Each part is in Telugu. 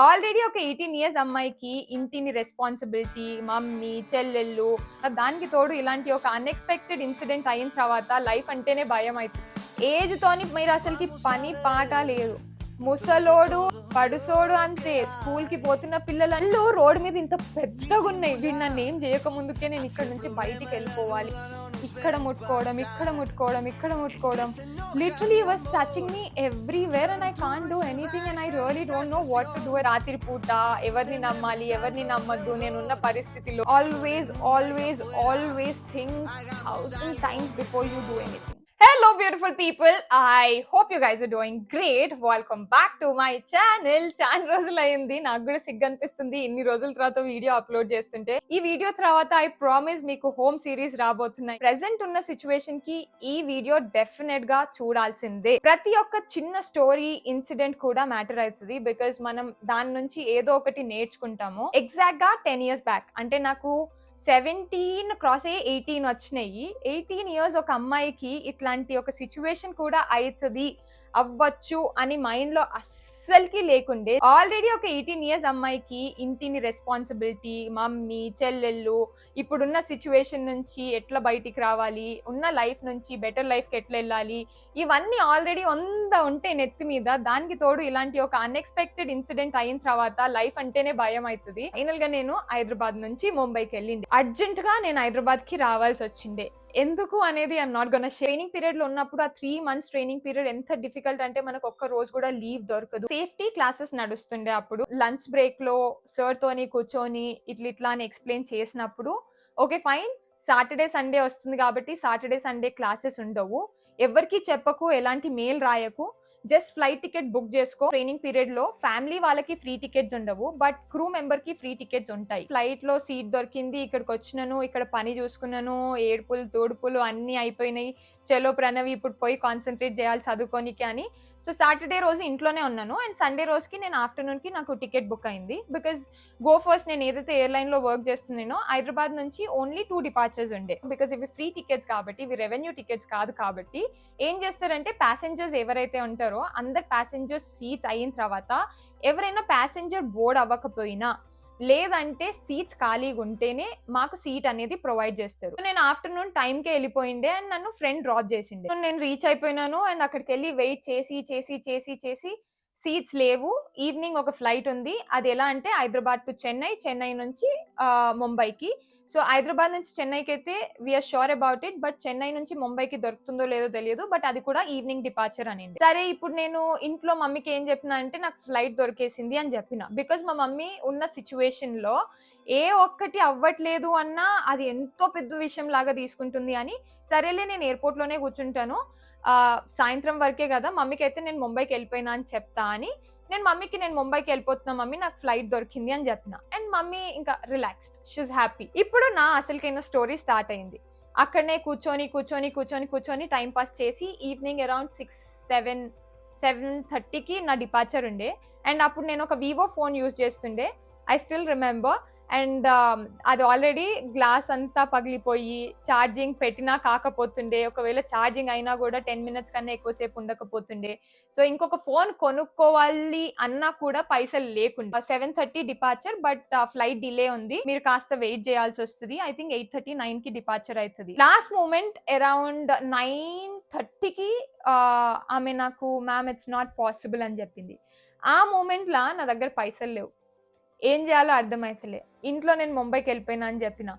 ఆల్రెడీ ఒక 18 ఇయర్స్ అమ్మాయికి ఇంటిని రెస్పాన్సిబిలిటీ, మమ్మీ, చెల్లెళ్ళు, దానికి తోడు ఇలాంటి ఒక అన్‌ఎక్స్‌పెక్టెడ్ ఇన్సిడెంట్ అయిన తర్వాత లైఫ్ అంటేనే భయమైతుంది. ఏజ్‌తోని మీరు అసలకి పని పాట లేదు. ముసలోడు, పడుసోడు అంతే. స్కూల్‌కి పోతున్న పిల్లలు రోడ్ మీద ఇంత పెద్దగున్నాయి. వీడు నన్నేం చేయకముందుకే నేను ఇక్కడి నుంచి బయటికెళ్ళిపోవాలి. ఇక్కడ ముట్టుకోవడం, ఇక్కడ ముట్టుకోవడం, ఇక్కడ ముట్టుకోవడం. Literally he was touching me everywhere and I can't do anything and I really don't know what to do. రాత్రి పూట ఎవరిని నమ్మాలి, ఎవరిని నమ్మొద్దు నేనున్న పరిస్థితిలో. Always think 1000 times before you do anything. Hello beautiful people, I hope you guys are doing great. Welcome back to my channel. చాలా రోజులైంది, నాకు కూడా సిగ్గు అనిపిస్తుంది ఇన్ని రోజుల తర్వాత వీడియో అప్లోడ్ చేస్తుంటే. ఈ వీడియో తర్వాత ఐ ప్రామిస్ మీకు హోమ్ సిరీస్ రాబోతున్నాయి. ప్రెసెంట్ ఉన్న సిచ్యువేషన్ కి ఈ వీడియో డెఫినెట్ గా చూడాల్సిందే. ప్రతి ఒక్క చిన్న స్టోరీ ఇన్సిడెంట్ కూడా మ్యాటర్ అవుతుంది, బికాస్ మనం దాని నుంచి ఏదో ఒకటి నేర్చుకుంటాము. ఎగ్జాక్ట్ గా 10 years బ్యాక్, అంటే నాకు 17 క్రాస్ అయ్యి 18 వచ్చినాయి. 18 ఇయర్స్ ఒక అమ్మాయికి ఇట్లాంటి ఒక సిచ్యువేషన్ కూడా అవుతుంది, అవ్వచ్చు అని మైండ్ లో అస్సలకి లేకుండే. ఆల్రెడీ ఒక 18 ఇయర్స్ అమ్మాయికి ఇంటిని రెస్పాన్సిబిలిటీ, మమ్మీ, చెల్లెళ్ళు, ఇప్పుడున్న సిచ్యువేషన్ నుంచి ఎట్లా బయటికి రావాలి, ఉన్న లైఫ్ నుంచి బెటర్ లైఫ్ కి ఎట్లా వెళ్ళాలి, ఇవన్నీ ఆల్రెడీ ఉంటే నెత్తి మీద. దానికి తోడు ఇలాంటి ఒక అన్ఎక్స్పెక్టెడ్ ఇన్సిడెంట్ అయిన తర్వాత లైఫ్ అంటేనే భయం అవుతుంది. ఫైనల్ గా నేను హైదరాబాద్ నుంచి ముంబైకి వెళ్ళింది. అర్జెంట్ గా నేను హైదరాబాద్ కి రావాల్సి వచ్చిండే. ఎందుకు అనేది I'm not gonna share. Training period లో ఉన్నప్పుడు ఆ 3 months ట్రైనింగ్ పీరియడ్ ఎంత డిఫికల్ట్ అంటే మనకు ఒక్క రోజు కూడా లీవ్ దొరకదు. సేఫ్టీ క్లాసెస్ నడుస్తుండే. అప్పుడు లంచ్ బ్రేక్ లో సార్ తోని కూర్చొని ఇట్లా అని ఎక్స్ప్లెయిన్ చేసినప్పుడు ఓకే ఫైన్, సాటర్డే సండే వస్తుంది కాబట్టి సాటర్డే సండే క్లాసెస్ ఉండవు, ఎవరికి చెప్పకు, ఎలాంటి మెయిల్ రాయకు, జస్ట్ ఫ్లైట్ టికెట్ బుక్ చేసుకో. ట్రైనింగ్ పీరియడ్ లో ఫ్యామిలీ వాళ్ళకి ఫ్రీ టికెట్స్ ఉండవు, బట్ క్రూ మెంబర్ కి ఫ్రీ టికెట్స్ ఉంటాయి. ఫ్లైట్ లో సీట్ దొరికింది, ఇక్కడికి వచ్చినాను, ఇక్కడ పని చూసుకున్నాను, ఏడుపులు తోడుపులు అన్ని అయిపోయినాయి. చలో ప్రణవి ఇప్పుడు పోయి కాన్సన్ట్రేట్ చేయాలి చదువుకోనికి అని. సో సాటర్డే రోజు ఇంట్లోనే ఉన్నాను అండ్ సండే రోజుకి నేను ఆఫ్టర్నూన్ కి నాకు టికెట్ బుక్ అయింది. బికాస్ గో ఫస్ట్ నేను ఏదైతే ఎయిర్లైన్ లో వర్క్ చేస్తున్నానో హైదరాబాద్ నుంచి ఓన్లీ 2 డిపార్చర్స్ ఉండే. బికాస్ ఇవి ఫ్రీ టికెట్స్ కాబట్టి, ఇవి రెవెన్యూ టికెట్స్ కాదు కాబట్టి ఏం చేస్తారంటే ప్యాసింజర్స్ ఎవరైతే ఉంటారో అందరు ప్యాసింజర్స్ సీట్స్ అయిన తర్వాత ఎవరైనా ప్యాసింజర్ బోర్డ్ అవ్వకపోయినా లేదంటే సీట్స్ ఖాళీగా ఉంటేనే మాకు సీట్ అనేది ప్రొవైడ్ చేస్తారు. నేను ఆఫ్టర్నూన్ టైంకే వెళ్ళిపోయిండే అండ్ నన్ను ఫ్రెండ్ డ్రాప్ చేసిండే. నేను రీచ్ అయిపోయినాను అండ్ అక్కడికి వెళ్ళి వెయిట్ చేసి సీట్స్ లేవు. ఈవినింగ్ ఒక ఫ్లైట్ ఉంది, అది ఎలా అంటే హైదరాబాద్ టు చెన్నై, చెన్నై నుంచి ముంబైకి. సో హైదరాబాద్ నుంచి చెన్నైకి అయితే we're sure about it, but Chennai నుంచి ముంబైకి దొరుకుతుందో లేదో తెలియదు, బట్ అది కూడా ఈవినింగ్ డిపార్చర్ అనింది. సరే ఇప్పుడు నేను ఇంట్లో మమ్మీకి ఏం చెప్పినా అంటే నాకు ఫ్లైట్ దొరికేసింది అని చెప్పిన. బికాస్ మా మమ్మీ ఉన్న సిచ్యువేషన్ లో ఏ ఒక్కటి అవ్వట్లేదు అన్నా అది ఎంతో పెద్ద విషయం లాగా తీసుకుంటుంది అని, సరేలే నేను ఎయిర్పోర్ట్ లోనే కూర్చుంటాను, సాయంత్రం వరకే కదా, మమ్మీకి అయితే నేను ముంబైకి వెళ్ళిపోయినా అని చెప్తా అని నేను మమ్మీకి నేను ముంబైకి వెళ్ళిపోతున్నా మమ్మీ, నాకు ఫ్లైట్ దొరికింది అని చెప్పిన. అండ్ మమ్మీ ఇంకా రిలాక్స్డ్, షీఈ్ హ్యాపీ. ఇప్పుడు నా అసలుకైన స్టోరీ స్టార్ట్ అయింది. అక్కడనే కూర్చొని టైం పాస్ చేసి ఈవినింగ్ అరౌండ్ 7:30కి నా డిపార్చర్ ఉండే. అండ్ అప్పుడు నేను ఒక వివో ఫోన్ యూజ్ చేస్తుండే, ఐ స్టిల్ రిమెంబర్. అండ్ అది ఆల్రెడీ గ్లాస్ అంతా పగిలిపోయి ఛార్జింగ్ పెట్టినా కాకపోతుండే, ఒకవేళ ఛార్జింగ్ అయినా కూడా 10 minutes కన్నా ఎక్కువసేపు ఉండకపోతుండే. సో ఇంకొక ఫోన్ కొనుక్కోవాలి అన్నా కూడా పైసలు లేకుండా. 7:30 డిపార్చర్, బట్ ఫ్లైట్ డిలే ఉంది, మీరు కాస్త వెయిట్ చేయాల్సి వస్తుంది. ఐ థింక్ 8:30, 9కి డిపార్చర్ అవుతుంది. లాస్ట్ మూమెంట్ అరౌండ్ 9:30కి ఆమె నాకు మ్యామ్ ఇట్స్ నాట్ పాసిబుల్ అని చెప్పింది. ఆ మూమెంట్ లా నా దగ్గర పైసలు లేవు, ఏం చేయాలో అర్థమైతలే. ఇంట్లో నేను ముంబైకి వెళ్ళిపోయినా అని చెప్పిన.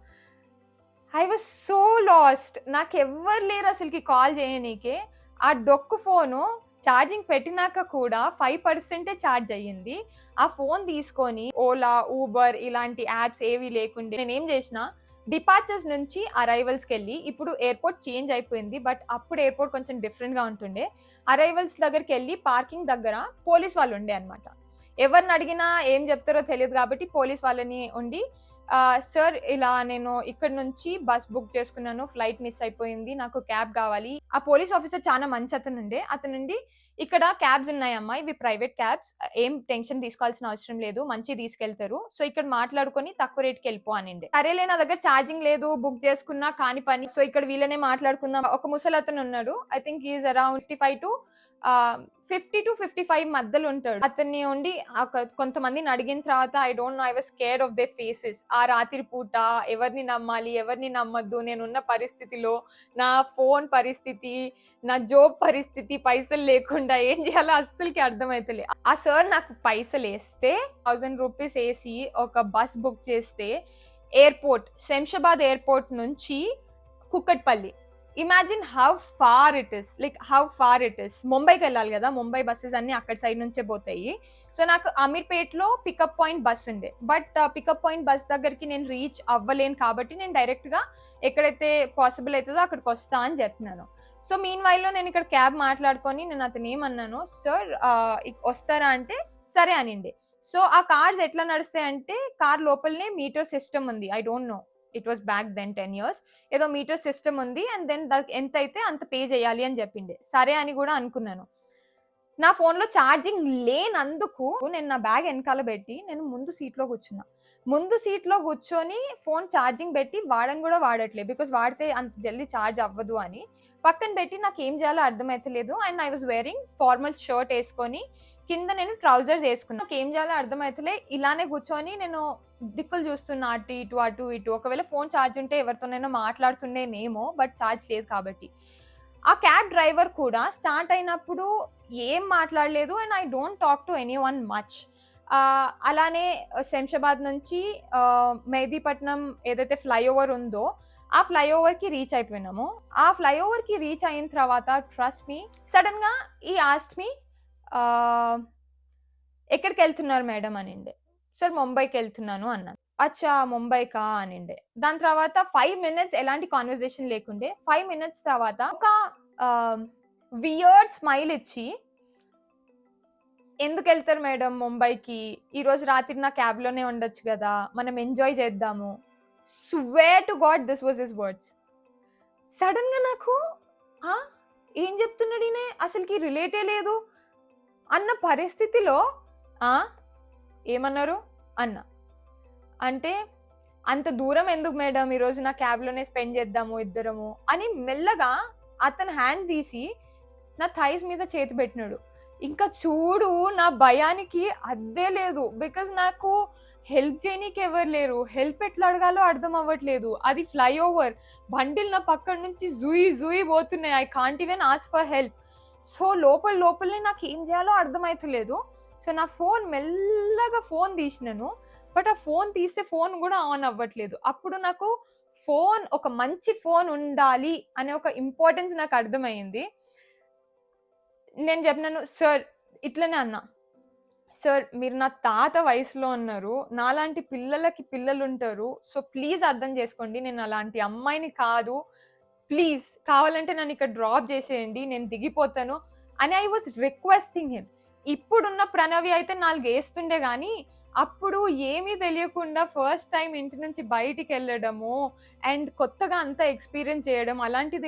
ఐ వాజ్ సో లాస్ట్, నాకు ఎవ్వరు లేరు అసలుకి కాల్ చేయనీకే. ఆ డొక్కు ఫోను ఛార్జింగ్ పెట్టినాక కూడా 5% ఛార్జ్ అయ్యింది. ఆ ఫోన్ తీసుకొని ఓలా, ఊబర్ ఇలాంటి యాప్స్ ఏవి లేకుండే నేనేం చేసిన, డిపార్చర్స్ నుంచి అరైవల్స్కి వెళ్ళి, ఇప్పుడు ఎయిర్పోర్ట్ చేంజ్ అయిపోయింది బట్ అప్పుడు ఎయిర్పోర్ట్ కొంచెం డిఫరెంట్గా ఉంటుండే. అరైవల్స్ దగ్గరికి వెళ్ళి పార్కింగ్ దగ్గర పోలీస్ వాళ్ళు ఉండే అనమాట. ఎవరిని అడిగినా ఏం చెప్తారో తెలియదు కాబట్టి పోలీస్ వాళ్ళని ఉండి, సార్ ఇలా నేను ఇక్కడ నుంచి బస్ బుక్ చేసుకున్నాను, ఫ్లైట్ మిస్ అయిపోయింది, నాకు క్యాబ్ కావాలి. ఆ పోలీస్ ఆఫీసర్ చాలా మంచి అతను ఉండే. అతనుండి ఇక్కడ క్యాబ్స్ ఉన్నాయమ్మా, ఇవి ప్రైవేట్ క్యాబ్స్, ఏం టెన్షన్ తీసుకోవాల్సిన అవసరం లేదు, మంచి తీసుకెళ్తారు, సో ఇక్కడ మాట్లాడుకొని తక్కువ రేట్కి వెళ్ళిపో అనిండే. సరేలే నా దగ్గర ఛార్జింగ్ లేదు, బుక్ చేసుకున్నా కాని పని, సో ఇక్కడ వీళ్ళనే మాట్లాడుకుందాం. ఒక ముసలి అతను ఉన్నాడు, I think is around 55 to 50-55 మధ్యలో ఉంటాడు. అతన్ని ఉండి కొంతమందిని అడిగిన తర్వాత I don't no, I was scared of their faces. ఆ రాత్రి పూట ఎవరిని నమ్మాలి, ఎవరిని నమ్మొద్దు, నేనున్న పరిస్థితిలో, నా ఫోన్ పరిస్థితి, నా జాబ్ పరిస్థితి, పైసలు లేకుండా ఏం చేయాలో అస్సలకి అర్థమైతలే. ఆ సార్ నాకు పైసలేస్తే 1000 రూపీస్ ఏసి ఒక బస్ బుక్ చేస్తే ఎయిర్‌పోర్ట్, శంషాబాద్ ఎయిర్‌పోర్ట్ నుంచి Kukatpally. Imagine how far it is, like how far it is. ముంబైకి వెళ్ళాలి కదా, ముంబై బస్సెస్ అన్ని అక్కడ సైడ్ నుంచే పోతాయి. సో నాకు అమీర్పేట్లో పికప్ పాయింట్ బస్ ఉండే, బట్ పికప్ పాయింట్ బస్ దగ్గరికి నేను రీచ్ అవ్వలేను కాబట్టి నేను డైరెక్ట్గా ఎక్కడైతే పాసిబుల్ అవుతుందో అక్కడికి వస్తా అని చెప్పినాను. సో మీన్ వైల్లో నేను ఇక్కడ క్యాబ్ మాట్లాడుకొని నేను అతను ఏమన్నాను, సార్ వస్తారా అంటే సరే అనిండే. సో ఆ కార్స్ ఎట్లా నడుస్తాయి అంటే, కార్ లోపలనే మీటర్ సిస్టమ్ ఉంది. I don't know, it was back then 10 years. ఏదో మీటర్ సిస్టమ్ ఉంది అండ్ దెన్ ఎంత అయితే అంత పే చేయాలి అని చెప్పిండే. సరే అని కూడా అనుకున్నాను. నా ఫోన్లో ఛార్జింగ్ లేనందుకు నేను నా బ్యాగ్ వెనకాల పెట్టి నేను ముందు సీట్లో కూర్చున్నా. ముందు సీట్లో కూర్చొని ఫోన్ ఛార్జింగ్ పెట్టి కూడా వాడట్లేదు, బికాస్ వాడితే అంత జల్దీ ఛార్జ్ అవ్వదు అని పక్కన పెట్టి నాకు ఏం చేయాలో అర్థమైతలేదు. And I was wearing formal shirt వేసుకొని కింద నేను ట్రౌజర్స్ వేసుకున్నా. నాకు ఏం చేయాలో అర్థమైతలే, ఇలానే కూర్చొని నేను దిక్కులు చూస్తున్నా, అటు ఇటు అటు ఇటు. ఒకవేళ ఫోన్ ఛార్జ్ ఉంటే ఎవరితోనైనా మాట్లాడుతుండేనేమో, బట్ ఛార్జ్ లేదు కాబట్టి. ఆ క్యాబ్ డ్రైవర్ కూడా స్టార్ట్ అయినప్పుడు ఏం మాట్లాడలేదు and I don't talk to any one much. అలానే శంషాబాద్ నుంచి మెహదీపట్నం ఏదైతే ఫ్లైఓవర్ ఉందో ఆ ఫ్లైఓవర్కి రీచ్ అయిపోయినాము. ఆ ఫ్లైఓవర్కి రీచ్ అయిన తర్వాత ట్రస్ట్ మీ, సడన్గా ఈ ఆస్ట్ మీ ఎక్కడికి వెళ్తున్నారు మేడం అనిండే. సార్ ముంబైకి వెళ్తున్నాను అన్నాను. అచ్చా ముంబైకా అనిండే. దాని తర్వాత 5 minutes ఎలాంటి కాన్వర్జేషన్ లేకుండే. 5 minutes తర్వాత ఒక వియర్డ్ స్మైల్ ఇచ్చి, ఎందుకు వెళ్తారు మేడం ముంబైకి, ఈరోజు రాత్రి నా క్యాబ్లోనే ఉండొచ్చు కదా, మనం ఎంజాయ్ చేద్దాము. Swear to god this was his words. సడన్గా నాకు ఏం చెప్తున్నాడు ఈయన, అసలుకి రిలేటే లేదు అన్న పరిస్థితిలో ఏమన్నారు అన్న అంటే, అంత దూరం ఎందుకు మేడం, ఈరోజు నా క్యాబ్లోనే స్పెండ్ చేద్దాము ఇద్దరము అని మెల్లగా అతను హ్యాండ్ తీసి నా థైస్ మీద చేతి పెట్టినాడు. ఇంకా చూడు, నా భయానికి అద్దే లేదు, బికాజ్ నాకు హెల్ప్ చేయనీకి ఎవరు లేరు, హెల్ప్ ఎట్లా అడగాలో అర్థం అవ్వట్లేదు. అది ఫ్లైఓవర్, బండిల్ నా పక్కన నుంచి జూయి పోతున్నాయి, I can't even ask for help. So లోపలనే నాకు ఏం చేయాలో అర్థమవుతలేదు. సో నా ఫోన్ మెల్లగా ఫోన్ తీసినాను, బట్ ఆ ఫోన్ తీస్తే ఫోన్ కూడా ఆన్ అవ్వట్లేదు. అప్పుడు నాకు ఫోన్, ఒక మంచి ఫోన్ ఉండాలి అనే ఒక ఇంపార్టెన్స్ నాకు అర్థమైంది. నేను చెప్పినాను, సార్ ఇట్లనే అన్నా, సార్ మీరు నా తాత వయసులో ఉన్నారు, నాలాంటి పిల్లలకి పిల్లలు ఉంటారు, సో ప్లీజ్ అర్థం చేసుకోండి, నేను అలాంటి అమ్మాయిని కాదు, ప్లీజ్ కావాలంటే నన్ను ఇక్కడ డ్రాప్ చేసేయండి, నేను దిగిపోతాను అని ఐ వాజ్ రిక్వెస్టింగ్ హిమ్. ఇప్పుడున్న ప్రణవి అయితే 4 వేస్తుండే కానీ అప్పుడు ఏమీ తెలియకుండా ఫస్ట్ టైం ఇంటి నుంచి బయటికి వెళ్ళడము అండ్ కొత్తగా అంతా ఎక్స్పీరియన్స్ చేయడం,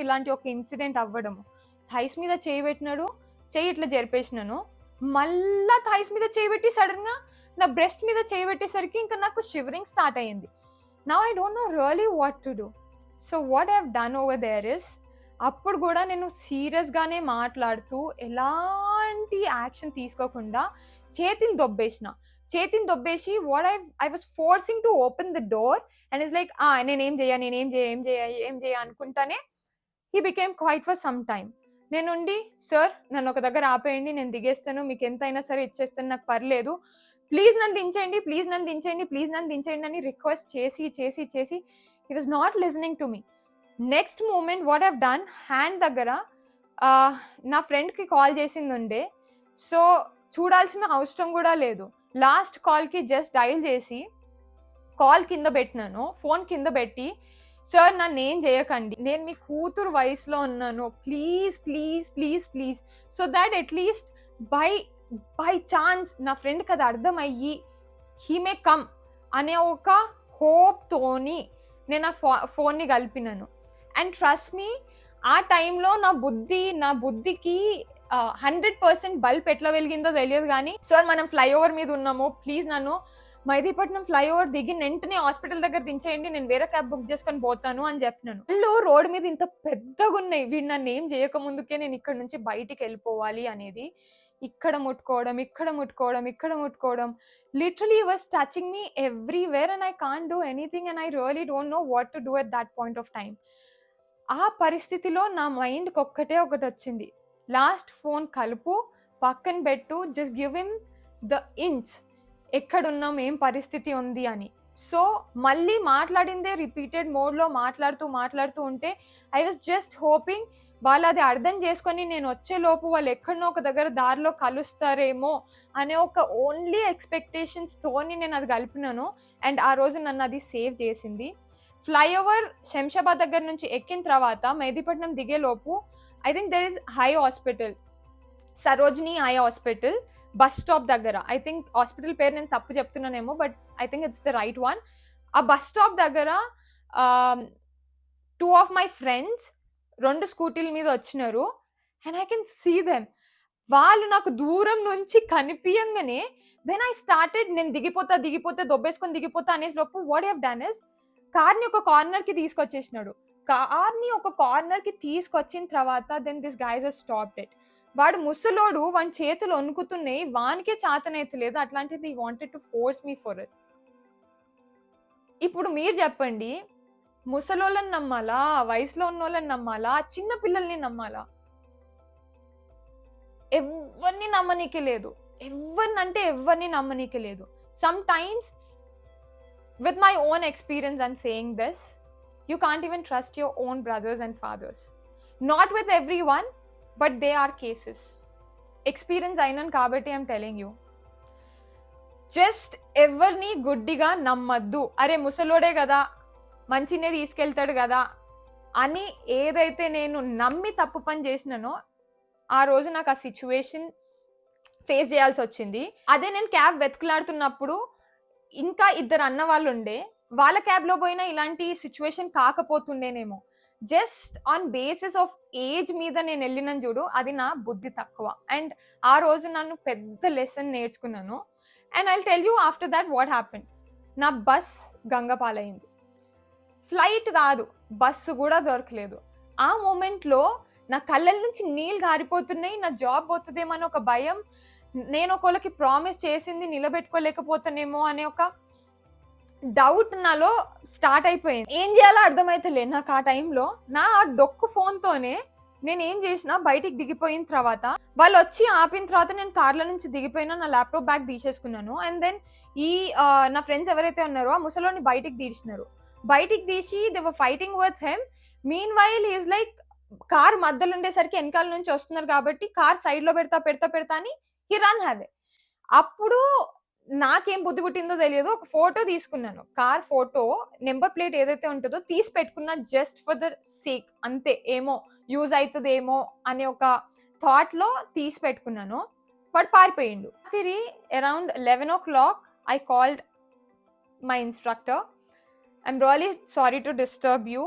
ఇలాంటి ఒక ఇన్సిడెంట్ అవ్వడము. థైస్ మీద చేయి పెట్టినాడు, చేయి ఇట్లా జరిపేసినాను, మళ్ళా థైస్ మీద చేయి పెట్టి సడన్గా నా బ్రెస్ట్ మీద చేయి పెట్టేసరికి ఇంకా నాకు షివరింగ్ స్టార్ట్ అయ్యింది. Now I don't know really what to do. So what I have done over there is, అప్పుడు కూడా నేను సీరియస్గానే మాట్లాడుతూ ఎలాంటి యాక్షన్ తీసుకోకుండా చేతిని దొబ్బేసి what I was forcing to open the door and is like నేనేం చేయ అనుకుంటానే he became quiet for some time. నేనుండి, సార్ నన్ను ఒక దగ్గర ఆపేయండి, నేను దిగేస్తాను, మీకు ఎంత అయినా సరే ఇచ్చేస్తాను, నాకు పర్లేదు, ప్లీజ్ నన్ను దించేయండి అని రిక్వెస్ట్ చేసి he was not listening to me. Next moment what I've done, hand దగ్గర నా ఫ్రెండ్కి కాల్ చేసింది ఉండే, సో చూడాల్సిన అవసరం కూడా లేదు, లాస్ట్ కాల్కి జస్ట్ డయల్ చేసి కాల్ కింద పెట్టినాను, ఫోన్ కింద పెట్టి, సార్ నన్ను ఏం చేయకండి, నేను మీ కూతురు వయసులో ఉన్నాను, please so that at least by chance నా ఫ్రెండ్కి అది అర్థమయ్యి హీ మే కమ్ అనే ఒక హోప్తోని నేను ఆ ఫోన్ని కలిపినాను. అండ్ ట్రస్ట్ మీ, ఆ టైంలో నా బుద్ధికి 100% బల్బ్ ఎట్లా వెలిగిందో తెలియదు కానీ, సార్ మనం ఫ్లైఓవర్ మీద ఉన్నాము, ప్లీజ్ నన్ను మైదీపట్నం ఫ్లైఓవర్ దిగి వెంటనే హాస్పిటల్ దగ్గర దించేయండి, నేను వేరే క్యాబ్ బుక్ చేసుకొని పోతాను అని చెప్పినాను. వాళ్ళు రోడ్ మీద ఇంత పెద్దగా ఉన్నాయి, వీడు నన్ను ఏం చేయక ముందుకే నేను ఇక్కడ నుంచి బయటికి వెళ్ళిపోవాలి అనేది. ఇక్కడ ముట్టుకోవడం, ఇక్కడ ముట్టుకోవడం, ఇక్కడ ముట్టుకోవడం, literally was touching me everywhere and I can't do anything and I really don't know what to do at that point of time. ఆ పరిస్థితిలో నా మైండ్కి ఒకటి వచ్చింది, లాస్ట్ ఫోన్ కలుపు, పక్కన పెట్టు, జస్ట్ గివ్ హిమ్ ద ఇంట్స్, ఎక్కడున్నాం, ఏం పరిస్థితి ఉంది అని. సో మళ్ళీ మాట్లాడిందే రిపీటెడ్ మోడ్లో మాట్లాడుతూ ఉంటే ఐ వాజ్ జస్ట్ హోపింగ్ వాళ్ళు అది అర్థం చేసుకొని నేను వచ్చేలోపు వాళ్ళు ఎక్కడనో ఒక దగ్గర దారిలో కలుస్తారేమో అనే ఒక ఓన్లీ ఎక్స్పెక్టేషన్స్తోని నేను అది కలిపినాను. అండ్ ఆ రోజు నన్ను అది సేవ్ చేసింది. ఫ్లైఓవర్ శంషాబాద్ దగ్గర నుంచి ఎక్కిన తర్వాత మెహదీపట్నం దిగేలోపు I think there is high hospital, Sarojini high hospital bus stop దగ్గర. ఐ థింక్ హాస్పిటల్ పేరు నేను తప్పు చెప్తున్నానేమో, but I think it's the right one. ఆ బస్ స్టాప్ దగ్గర 2 of my friends 2 స్కూటీల మీద వచ్చినారు and I can see them. వాళ్ళు నాకు దూరం నుంచి కనిపియంగానే దెన్ ఐ స్టార్టెడ్, నేను దిగిపోతా దొబ్బేసుకొని దిగిపోతా అనేసి లోపు వాట్ హ్యావ్ డన్ ఇస్ కార్ని ఒక కార్నర్కి తీసుకొచ్చేసినాడు. కార్ని ఒక కార్నర్కి తీసుకొచ్చిన తర్వాత then this guys has stopped it. వాడు ముసలోడు, వాని చేతులు వణుకుతున్నాయి, వానికే చేతనైతలేదు, అట్లాంటిది he wanted to force me for it. ఇప్పుడు మీరు చెప్పండి, ముసలోళ్ళని నమ్మాలా, వయసులో ఉన్నోళ్ళని నమ్మాలా, చిన్న పిల్లల్ని నమ్మాలా? ఎవరిని నమ్మనీకి లేదు, ఎవరిని నమ్మనీకి లేదు. Some times with my own experience I'm saying this, you can't even trust your own brothers and fathers. Not with everyone, but there are cases. Experience అయినాను కాబట్టి I'm telling you. జస్ట్ ఎవరిని గుడ్డిగా నమ్మద్దు. అరే ముసలోడే కదా, మంచినే తీసుకెళ్తాడు కదా అని ఏదైతే నేను నమ్మి తప్పు పని చేసినానో ఆ రోజు నాకు ఆ సిచ్యువేషన్ ఫేస్ చేయాల్సి వచ్చింది. అదే నేను క్యాబ్ వెతుకులాడుతున్నప్పుడు ఇంకా 2 అన్న వాళ్ళు ఉండే, వాళ్ళ క్యాబ్లో పోయినా ఇలాంటి సిచ్యువేషన్ కాకపోతుండేనేమో. Just on basis of age మీద నేను వెళ్ళినాను చూడు, అది నా బుద్ధి తక్కువ. అండ్ ఆ రోజు నన్ను పెద్ద లెసన్ నేర్చుకున్నాను. And I'll tell you after that what happen. నా బస్ గంగపాలైంది, ఫ్లైట్ కాదు బస్సు కూడా దొరకలేదు. ఆ మూమెంట్లో నా కళ్ళ నుంచి నీళ్ళు గారిపోతున్నాయి, నా జాబ్ పోతుందేమని ఒక భయం, నేను ఒకళ్ళకి ప్రామిస్ చేసింది నిలబెట్టుకోలేకపోతానేమో అనే ఒక డౌట్ నాలో స్టార్ట్ అయిపోయింది. ఏం చేయాలో అర్థమైతలే నాకు ఆ టైంలో. నా డొక్కు ఫోన్తోనే నేను ఏం చేసినా బయటికి దిగిపోయిన తర్వాత, వాళ్ళు వచ్చి ఆపిన తర్వాత నేను కార్ల నుంచి దిగిపోయినా, నా ల్యాప్టాప్ బ్యాగ్ తీసేసుకున్నాను. అండ్ దెన్ నా ఫ్రెండ్స్ ఎవరైతే ఉన్నారో ఆ ముసలోని బయటికి తీసినారు. బయటికి తీసి they were fighting with him. Mean while is like car మధ్యలో ఉండేసరికి వెనకాల నుంచి వస్తున్నారు కాబట్టి కార్ సైడ్లో పెడతా అని హీ రన్ హ్యావే. అప్పుడు నాకేం బుద్ధి పుట్టిందో తెలియదు, ఒక ఫోటో తీసుకున్నాను, కార్ ఫోటో నెంబర్ ప్లేట్ ఏదైతే ఉంటుందో తీసి పెట్టుకున్నా, జస్ట్ ఫర్ ద సేక్, అంతే, ఏమో యూజ్ అవుతుందేమో అనే ఒక థాట్లో తీసి పెట్టుకున్నాను. వాడు పారిపోయిండు. తిరిగి around 11 o'clock I called my instructor, I'm really sorry to disturb you,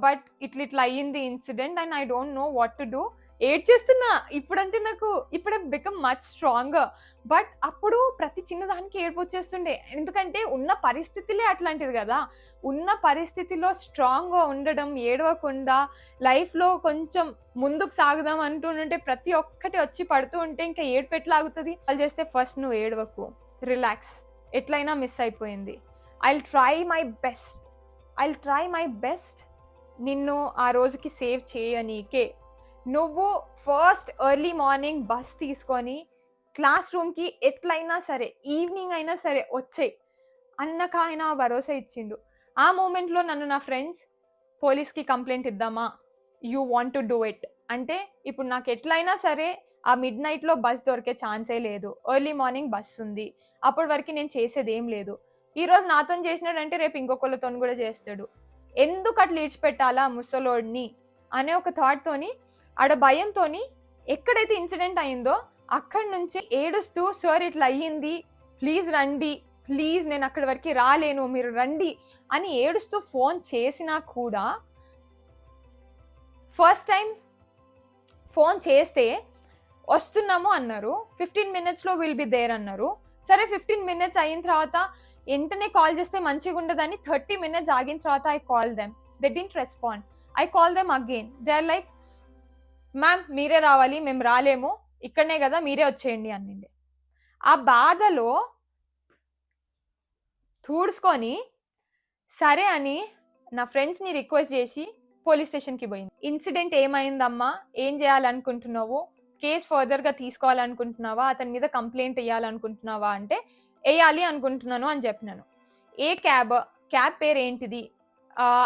but ఇట్లా అయ్యింది incident and I don't know what to do. ఏడ్ చేస్తున్నా ఇప్పుడంటే నాకు ఇప్పుడే బికమ్ మచ్ స్ట్రాంగర్. బట్ అప్పుడు ప్రతి చిన్నదానికి ఏడుపు వచ్చేస్తుండే, ఎందుకంటే ఉన్న పరిస్థితులే అట్లాంటిది కదా. ఉన్న పరిస్థితిలో స్ట్రాంగ్గా ఉండడం, ఏడవకుండా లైఫ్లో కొంచెం ముందుకు సాగుదాం అంటుంటే ప్రతి ఒక్కటి వచ్చి పడుతూ ఉంటే ఇంకా ఏడుపు ఎట్లా ఆగుతుంది? వాళ్ళు చేస్తే ఫస్ట్ నువ్వు ఏడవకు, రిలాక్స్, ఎట్లయినా మిస్ అయిపోయింది, ఐల్ ట్రై మై బెస్ట్ నిన్ను ఆ రోజుకి సేవ్ చేయనీకే. నువ్వు ఫస్ట్ ఎర్లీ మార్నింగ్ బస్ తీసుకొని క్లాస్ రూమ్కి ఎట్లయినా సరే, ఈవినింగ్ అయినా సరే వచ్చేయి అన్నక ఆయన భరోసా ఇచ్చిండు. ఆ మూమెంట్లో నన్ను నా ఫ్రెండ్స్ పోలీస్కి కంప్లైంట్ ఇద్దామా, you want to do it అంటే, ఇప్పుడు నాకు ఎట్లయినా సరే ఆ మిడ్ నైట్లో బస్ దొరికే ఛాన్సే లేదు, ఎర్లీ మార్నింగ్ బస్ ఉంది, అప్పటి వరకు నేను చేసేది ఏం లేదు. ఈరోజు నాతో చేసినాడంటే రేపు ఇంకొకళ్ళతో కూడా చేస్తాడు, ఎందుకు అట్లా ఈడ్చిపెట్టాలా ముసలోడిని అనే ఒక థాట్తోని, ఆడ భయంతో ఎక్కడైతే ఇన్సిడెంట్ అయిందో అక్కడి నుంచి ఏడుస్తూ, సార్ ఇట్లా అయ్యింది, ప్లీజ్ రండి, ప్లీజ్ నేను అక్కడి వరకు రాలేను, మీరు రండి అని ఏడుస్తూ ఫోన్ చేసినా కూడా, ఫస్ట్ టైం ఫోన్ చేస్తే వస్తున్నాము అన్నారు, 15 minutesలో విల్ బి దేర్ అన్నారు. సరే 15 minutes అయిన తర్వాత వెంటనే కాల్ చేస్తే మంచిగా ఉండదని 30 minutes ఆగిన తర్వాత I call them. They didn't respond. I call them again. They are like, ma'am మీరే రావాలి, మేము రాలేము, ఇక్కడనే కదా మీరే వచ్చేయండి అనిండే. ఆ బాధలో తూడ్చుకొని సరే అని నా ఫ్రెండ్స్ని రిక్వెస్ట్ చేసి పోలీస్ స్టేషన్కి పోయింది. ఇన్సిడెంట్ ఏమైందమ్మా, ఏం చేయాలనుకుంటున్నావు, కేసు ఫర్దర్గా తీసుకోవాలనుకుంటున్నావా, అతని మీద కంప్లైంట్ వేయాలనుకుంటున్నావా అంటే వేయాలి అనుకుంటున్నాను అని చెప్పినాను. ఏ క్యాబ్ పేరు ఏంటిది,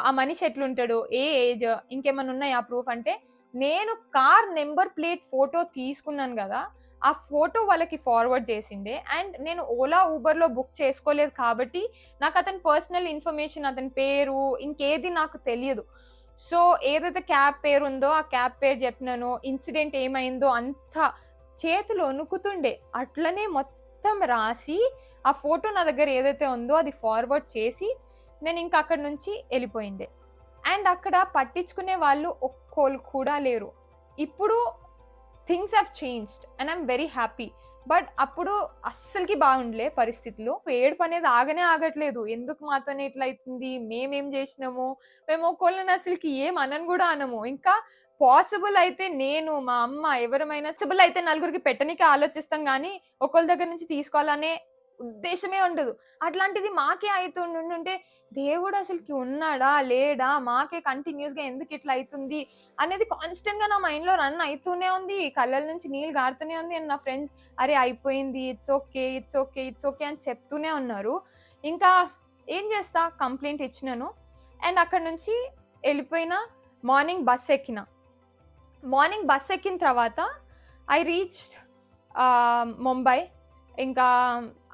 ఆ మనిషి ఎట్లుంటాడు, ఏ ఏజ్, ఇంకేమైనా ఉన్నాయా ప్రూఫ్ అంటే నేను కార్ నెంబర్ ప్లేట్ ఫోటో తీసుకున్నాను కదా, ఆ ఫోటో వాళ్ళకి ఫార్వర్డ్ చేసిండే. అండ్ నేను ఓలా ఊబర్లో బుక్ చేసుకోలేదు కాబట్టి నాకు అతని పర్సనల్ ఇన్ఫర్మేషన్, అతని పేరు ఇంకేది నాకు తెలియదు. సో ఏదైతే క్యాబ్ పేరు ఉందో ఆ క్యాబ్ పేరు చెప్పినాను, ఇన్సిడెంట్ ఏమైందో అంతా చేతులు వణుకుతుండే. అట్లనే మొత్తం రాసి ఆ ఫోటో నా దగ్గర ఏదైతే ఉందో అది ఫార్వర్డ్ చేసి నేను ఇంకా అక్కడి నుంచి వెళ్ళిపోయిండే. అండ్ అక్కడ పట్టించుకునే వాళ్ళు ఒక్కోళ్ళు కూడా లేరు. ఇప్పుడు things have changed and I'm very happy. But అప్పుడు అస్సలకి బాగుండలే పరిస్థితులు. ఏడుపు అనేది ఆగనే ఆగట్లేదు. ఎందుకు మాతోనే ఇట్లా అవుతుంది, మేమేం చేసినాము, మేము ఒకళ్ళని అసలుకి ఏం అనను కూడా అనము. ఇంకా పాసిబుల్ అయితే నేను, మా అమ్మ ఎవరమైనా పాసిబుల్ అయితే నలుగురికి పెట్టడానికి ఆలోచిస్తాం, కానీ ఒకళ్ళ దగ్గర నుంచి తీసుకోవాలనే ఉద్దేశమే ఉండదు. అట్లాంటిది మాకే అవుతుంటే దేవుడు అసలుకి ఉన్నాడా లేడా, మాకే కంటిన్యూస్గా ఎందుకు ఇట్లా అవుతుంది అనేది కాన్స్టెంట్గా నా మైండ్లో రన్ అవుతూనే ఉంది. కళ్ళ నుంచి నీళ్ళు గారుతూనే ఉంది. అండ్ నా ఫ్రెండ్స్ అరే అయిపోయింది, it's okay it's okay it's okay అని చెప్తూనే ఉన్నారు. ఇంకా ఏం చేస్తా, కంప్లైంట్ ఇచ్చినాను అండ్ అక్కడ నుంచి వెళ్ళిపోయినా. మార్నింగ్ బస్ ఎక్కిన తర్వాత ఐ రీచ్డ్ ముంబై. ఇంకా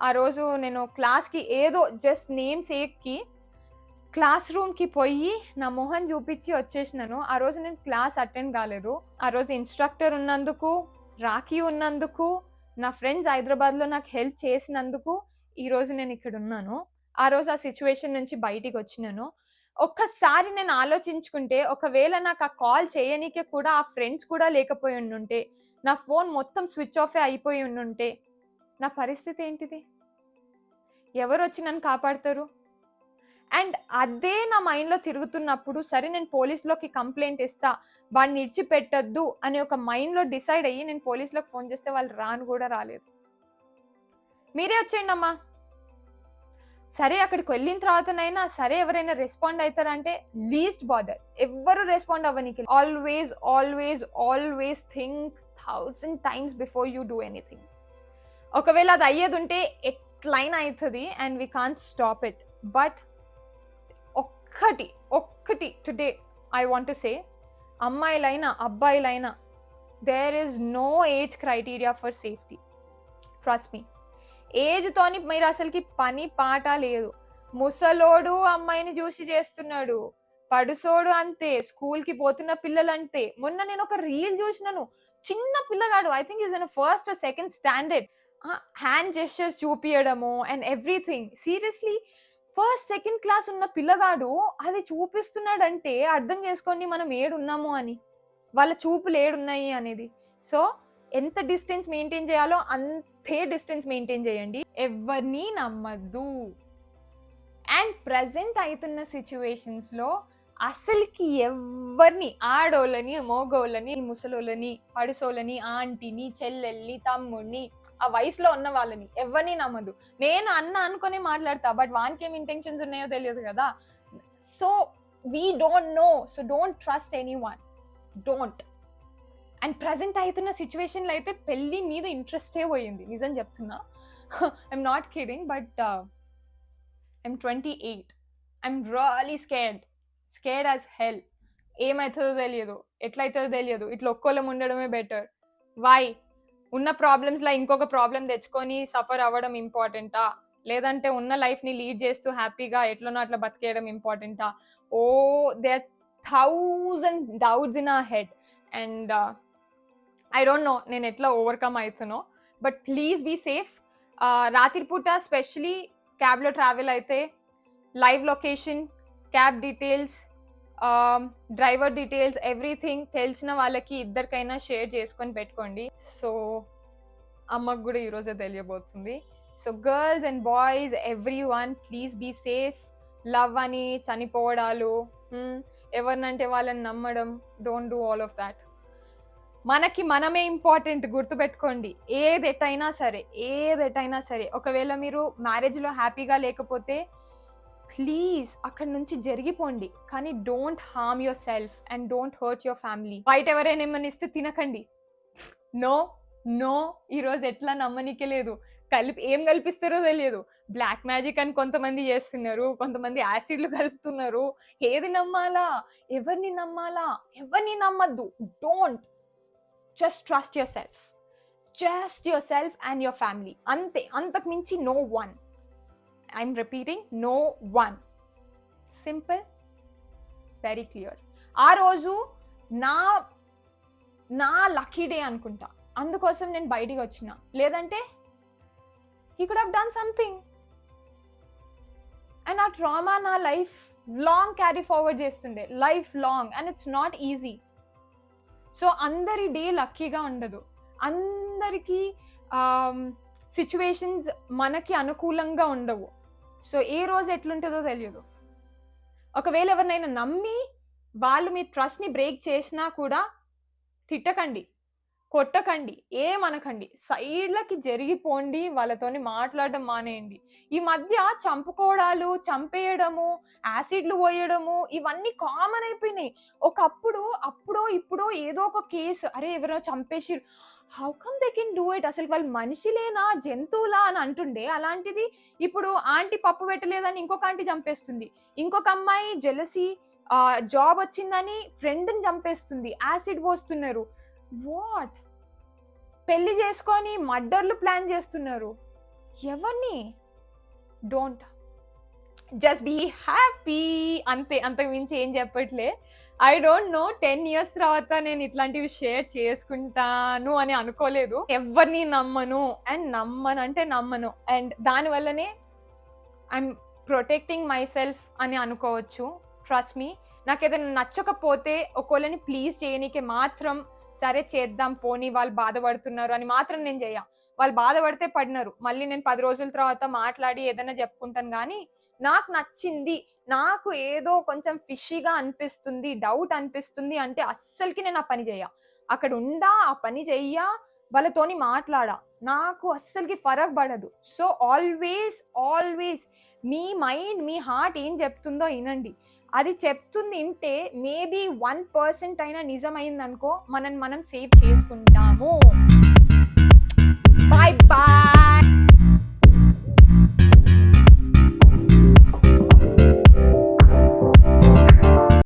ఆ రోజు నేను క్లాస్కి ఏదో జస్ట్ నేమ్ సేక్కి క్లాస్ రూమ్కి పోయి నా మొహం చూపించి వచ్చేసినాను. ఆ రోజు నేను క్లాస్ అటెండ్ కాలేదు. ఆ రోజు ఇన్స్ట్రక్టర్ ఉన్నందుకు, రాఖీ ఉన్నందుకు, నా ఫ్రెండ్స్ హైదరాబాద్లో నాకు హెల్ప్ చేసినందుకు ఈరోజు నేను ఇక్కడ ఉన్నాను. ఆ రోజు ఆ సిచ్యువేషన్ నుంచి బయటికి వచ్చినాను. ఒక్కసారి నేను ఆలోచించుకుంటే, ఒకవేళ నాకు ఆ కాల్ చేయనీకే కూడా ఆ ఫ్రెండ్స్ కూడా లేకపోయి ఉండుంటే, నా ఫోన్ మొత్తం స్విచ్ ఆఫే అయిపోయి ఉండుంటే నా పరిస్థితి ఏంటిది? ఎవరు వచ్చి నన్ను కాపాడతారు? అండ్ అదే నా మైండ్లో తిరుగుతున్నప్పుడు సరే నేను పోలీస్లోకి కంప్లైంట్ ఇస్తా, వాడిని విడిచిపెట్టద్దు అని ఒక మైండ్లో డిసైడ్ అయ్యి నేను పోలీసులకు ఫోన్ చేస్తే వాళ్ళు రాను కూడా రాలేదు. మీరే వచ్చేయండి అమ్మా. సరే అక్కడికి వెళ్ళిన తర్వాతనైనా సరే ఎవరైనా రెస్పాండ్ అవుతారంటే లీస్ట్ బాదర్, ఎవ్వరు రెస్పాండ్ అవ్వనికి. Always always always think 1000 times before you do anything. ఒకవేళ అది అయ్యేది ఉంటే ఎట్లయినా అవుతుంది and we can't stop it. But ఒక్కటి today I want to say, అమ్మాయిలైనా అబ్బాయిలైనా there is no age criteria for safety. Trust me. ఏజ్తోని మీరు అసలుకి పని పాట లేదు. ముసలోడు అమ్మాయిని చూసి చేస్తున్నాడు, పడుసోడు అంతే, స్కూల్కి పోతున్న పిల్లలు అంతే. మొన్న నేను ఒక రీల్ చూసినాను, చిన్న పిల్లగాడు, I think is in first or second standard, hand gestures చూపియడము and everything. Seriously first second class ఉన్న పిల్లగాడు అది చూపిస్తున్నాడంటే అర్థం చేసుకోండి మనం ఏడున్నాము అని, వాళ్ళ చూపులు ఏడున్నాయి అనేది. సో ఎంత డిస్టెన్స్ మెయింటైన్ చేయాలో అంతే డిస్టెన్స్ మెయింటైన్ చేయండి. ఎవరిని నమ్మద్దు. అండ్ ప్రజెంట్ అవుతున్న సిచ్యువేషన్స్లో అసలుకి ఎవరిని, ఆడోళ్ళని, మోగోళ్ళని, ముసలోళ్ళని, పడుసోళ్ళని, ఆంటీని, చెల్లెల్ని, తమ్ముడిని, ఆ వయసులో ఉన్న వాళ్ళని ఎవరిని నమ్మదు. నేను అనుకొని మాట్లాడతా, బట్ వానికి ఏం ఇంటెన్షన్స్ ఉన్నాయో తెలియదు కదా. So we don't know, so don't trust anyone, don't. And present అవుతున్న సిచ్యువేషన్లో అయితే పెళ్ళి మీద ఇంట్రెస్టే పోయింది, నిజం చెప్తున్నా. I'm not kidding, but I'm 28. I'm really scared as hell. ఏమవుతుందో తెలియదు, ఎట్లయితుందో తెలియదు. ఇట్లా ఒక్కోళ్ళం ఉండడమే బెటర్. వై? ఉన్న ప్రాబ్లమ్స్లో ఇంకొక ప్రాబ్లం తెచ్చుకొని సఫర్ అవ్వడం ఇంపార్టెంటా, లేదంటే ఉన్న లైఫ్ని లీడ్ చేస్తూ హ్యాపీగా ఎట్లనో అట్లా బతికేయడం ఇంపార్టెంటా? Oh there 1000 doubts in our head and I don't know నేను ఎట్లా ఓవర్కమ్ అవుతానో. But please be safe. రాత్రిపూట స్పెషలీ క్యాబ్లో ట్రావెల్ అయితే live location, cab details, driver details, everything తెలిసిన వాళ్ళకి ఇద్దరికైనా షేర్ చేసుకొని పెట్టుకోండి. సో అమ్మకు కూడా ఈరోజే తెలియబోతుంది. So girls and boys everyone please be safe. Love అని చనిపోవడాలు, ఎవరినంటే వాళ్ళని నమ్మడం, don't do all of that. మనకి మనమే ఇంపార్టెంట్, గుర్తుపెట్టుకోండి. ఏదెటైనా సరే ఒకవేళ మీరు మ్యారేజ్లో హ్యాపీగా లేకపోతే ప్లీజ్ అక్కడి నుంచి జరిగిపోండి, కానీ don't harm your self and don't hurt your family. బయట ఎవరైనా ఏమన్నా ఇస్తే తినకండి. నో నో, ఈరోజు ఎట్లా నమ్మనికే లేదు. ఏం కల్పిస్తారో తెలియదు. బ్లాక్ మ్యాజిక్ అని కొంతమంది చేస్తున్నారు, కొంతమంది యాసిడ్లు కలుపుతున్నారు. ఏది నమ్మాలా, ఎవరిని నమ్మద్దు. Don't, just trust your self and your family. అంతే, అంతకు మించి no one. I'm repeating, no one. Simple, very clear. ఆ రోజు నా లక్కీ డే అనుకుంటా, అందుకోసం నేను బయటికి వచ్చిన. లేదంటే he could have done something. And ఆ ట్రామా నా లైఫ్ లాంగ్ క్యారీ ఫార్వర్డ్ చేస్తుండే, life long. And it's not easy. So అందరి డే లక్కీగా ఉండదు, అందరికీ సిచ్యువేషన్స్ మనకి అనుకూలంగా ఉండవు. సో ఏ రోజు ఎట్లుంటుందో తెలియదు. ఒకవేళ ఎవరినైనా నమ్మి వాళ్ళు మీ ట్రస్ట్ని బ్రేక్ చేసినా కూడా తిట్టకండి, కొట్టకండి, ఏమనకండి. సైడ్లకి జరిగిపోండి, వాళ్ళతోని మాట్లాడడం మానేయండి. ఈ మధ్య చంపుకోవడాలు, చంపేయడము, యాసిడ్లు పోయడము ఇవన్నీ కామన్ అయిపోయినాయి. అప్పుడో ఇప్పుడో ఏదో ఒక కేసు, అరే ఎవరో చంపేసి, how come they can do it? అసలు వాళ్ళు మనిషిలేనా, జంతువులా అని అంటుండే, అలాంటిది ఇప్పుడు ఆంటీ పప్పు పెట్టలేదని ఇంకొక ఆంటీ చంపేస్తుంది. ఇంకొక అమ్మాయి జెలసీ, జాబ్ వచ్చిందని ఫ్రెండ్ని చంపేస్తుంది, యాసిడ్ పోస్తున్నారు. వాట్? పెళ్లి చేసుకొని మర్డర్లు ప్లాన్ చేస్తున్నారు. ఎవరిని? డోంట్, జస్ట్ బీ హ్యాపీ, అంతే. అంతకు మించి ఏం చెప్పట్లే. ఐ డోంట్ నో 10 years తర్వాత నేను ఇట్లాంటివి షేర్ చేసుకుంటాను అని అనుకోలేదు. ఎవరిని నమ్మను, అండ్ నమ్మను. అండ్ దానివల్లనే ఐఎమ్ ప్రొటెక్టింగ్ మై సెల్ఫ్ అని అనుకోవచ్చు. Trust me. నాకు ఏదైనా నచ్చకపోతే ఒకళ్ళని ప్లీజ్ చేయనీకే మాత్రం, సరే చేద్దాం పోనీ, వాళ్ళు బాధపడుతున్నారు అని మాత్రం నేను చెయ్య. వాళ్ళు బాధపడితే పడినారు, మళ్ళీ నేను 10 రోజుల తర్వాత మాట్లాడి ఏదైనా చెప్పుకుంటాను. కానీ నాకు నచ్చింది, నాకు ఏదో కొంచెం ఫిషీగా అనిపిస్తుంది, డౌట్ అనిపిస్తుంది అంటే అస్సలకి నేను ఆ పని చెయ్య. అక్కడ ఉండా, ఆ పని చెయ్య, వాళ్ళతోని మాట్లాడా, నాకు అస్సలకి ఫరక్ పడదు. సో ఆల్వేస్ మీ మైండ్, మీ హార్ట్ ఏం చెప్తుందో వినండి. అది చెప్తుంది వింటే మేబీ 1% అయినా నిజమైంది అనుకో, మనం సేవ్ చేసుకుంటాము. Bye bye.